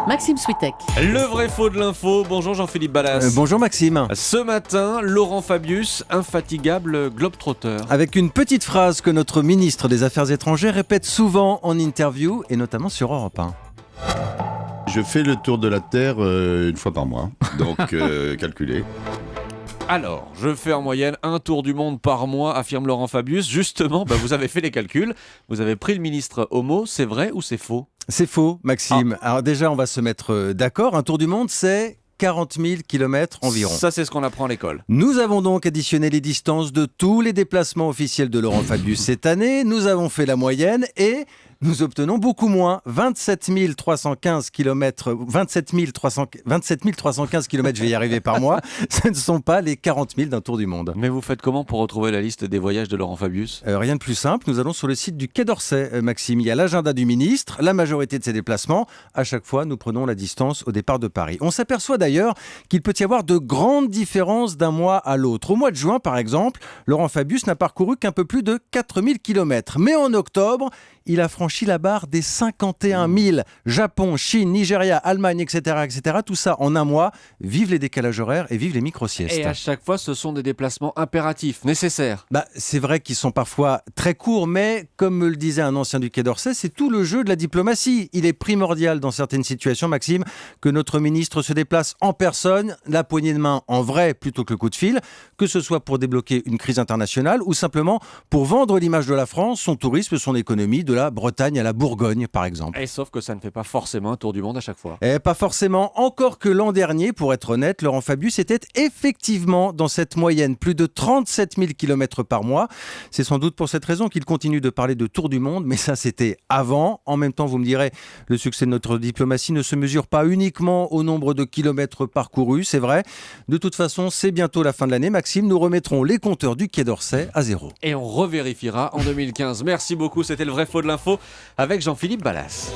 Maxime Switek. Le vrai faux de l'info. Bonjour Jean-Philippe Ballas. Bonjour Maxime. Ce matin, Laurent Fabius, infatigable globe-trotteur. Avec une petite phrase que notre ministre des Affaires étrangères répète souvent en interview et notamment sur Europe 1. Je fais le tour de la Terre une fois par mois, donc calculé. Alors, je fais en moyenne un tour du monde par mois, affirme Laurent Fabius. Justement, vous avez fait les calculs. Vous avez pris le ministre au mot. C'est vrai ou c'est faux ? C'est faux, Maxime. Alors déjà, on va se mettre d'accord. Un tour du monde, c'est 40 000 km environ. Ça, c'est ce qu'on apprend à l'école. Nous avons donc additionné les distances de tous les déplacements officiels de Laurent Fabius cette année. Nous avons fait la moyenne et nous obtenons beaucoup moins. 27 315 km, 27 315 km, je vais y arriver par mois. Ce ne sont pas les 40 000 d'un tour du monde. Mais vous faites comment pour retrouver la liste des voyages de Laurent Fabius ? Rien de plus simple, nous allons sur le site du Quai d'Orsay, Maxime. Il y a l'agenda du ministre, la majorité de ses déplacements. À chaque fois, nous prenons la distance au départ de Paris. On s'aperçoit d'ailleurs qu'il peut y avoir de grandes différences d'un mois à l'autre. Au mois de juin, par exemple, Laurent Fabius n'a parcouru qu'un peu plus de 4 000 km. Mais en octobre, il a franchi la barre des 51 000. Japon, Chine, Nigeria, Allemagne, etc., etc. Tout ça en un mois. Vive les décalages horaires et vive les micro-siestes. Et à chaque fois, ce sont des déplacements impératifs, nécessaires. C'est vrai qu'ils sont parfois très courts, mais comme me le disait un ancien du Quai d'Orsay, c'est tout le jeu de la diplomatie. Il est primordial dans certaines situations, Maxime, que notre ministre se déplace en personne, la poignée de main en vrai plutôt que le coup de fil, que ce soit pour débloquer une crise internationale ou simplement pour vendre l'image de la France, son tourisme, son économie, de la Bretagne à la Bourgogne, par exemple. Et sauf que ça ne fait pas forcément un tour du monde à chaque fois. Pas forcément. Encore que l'an dernier, pour être honnête, Laurent Fabius était effectivement dans cette moyenne, plus de 37 000 km par mois. C'est sans doute pour cette raison qu'il continue de parler de tour du monde, mais ça c'était avant. En même temps, vous me direz, le succès de notre diplomatie ne se mesure pas uniquement au nombre de kilomètres parcourus, c'est vrai. De toute façon, c'est bientôt la fin de l'année, Maxime. Nous remettrons les compteurs du Quai d'Orsay à zéro. Et on revérifiera en 2015. Merci beaucoup, c'était le vrai faux de l'info avec Jean-Philippe Ballas.